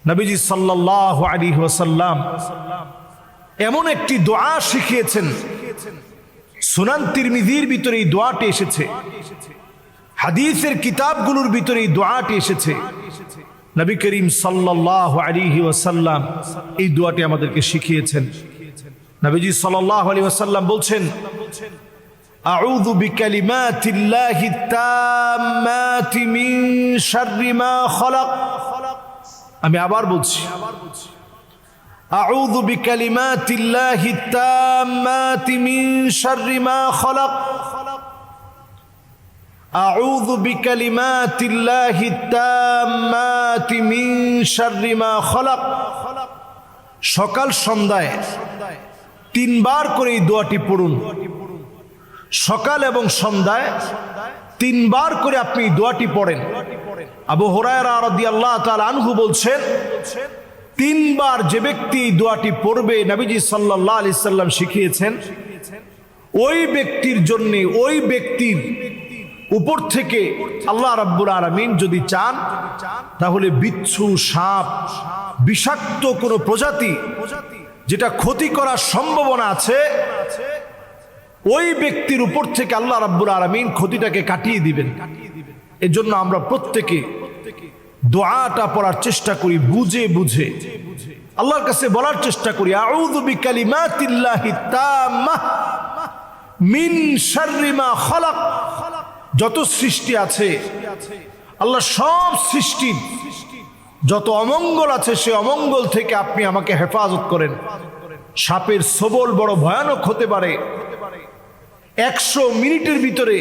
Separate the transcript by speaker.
Speaker 1: নবীজি সাল্লাল্লাহু আলাইহি ওয়াসাল্লাম এমন একটি দোয়া শিখিয়েছেন, সুনান তিরমিজির ভিতরে এই দোয়াটি এসেছে, হাদিসের কিতাবগুলোর ভিতরে এই দোয়াটি এসেছে। নবী করিম সাল্লাল্লাহু আলাইহি ওয়াসাল্লাম এই দোয়াটি আমাদেরকে শিখিয়েছেন। নবীজি সাল্লাল্লাহু আলাইহি ওয়াসাল্লাম বলছেন, আউযু বিকালিমাতিল্লাহি তাম্মাতি মিন শাররি মা খালাক। আমি আবার বলছি, আউযু বিকালিমাতিল্লাহি তাম্মাতি মিন শাররি মা খালাক। আউযু বিকালিমাতিল্লাহি তাম্মাতি মিন শাররি মা খালাক। সকাল সন্ধ্যায় তিনবার করে এই দোয়াটি পড়ুন। সকাল এবং সন্ধ্যায় তিনবার করে আপনি দোয়াটি পড়েন। আবু হুরায়রা রাদিয়াল্লাহু তাআলা আনহু বলছেন, তিনবার যে ব্যক্তি এই দোয়াটি পড়বে, নবীজি সাল্লাল্লাহু আলাইহি সাল্লাম শিখিয়েছেন, ওই ব্যক্তির জন্য, ওই ব্যক্তির উপর থেকে আল্লাহ রাব্বুল আলামিন যদি চান, তাহলে বিচ্ছু, সাপ, বিষাক্ত কোনো প্রজাতি যেটা ক্ষতি করার সম্ভাবনা আছে, ওই ব্যক্তির উপর থেকে আল্লাহ রাব্বুল আলামিন ক্ষতিটাকে কাটিয়ে দিবেন। এজন্য আমরা প্রত্যেকে দোয়াটা পড়ার চেষ্টা করি, বুঝে বুঝে আল্লাহর কাছে বলার চেষ্টা করি, আউযু বিকালিমাতিল্লাহি তাম্মাহ মিন শাররি মা খালাক। যত সৃষ্টি আছে, আল্লাহ সব সৃষ্টির যত অমঙ্গল আছে, সে অমঙ্গল থেকে আপনি আমাকে হেফাজত করেন। সাপের ছোবল বড় ভয়ানক হতে পারে। 100 মিনিটের ভিতরে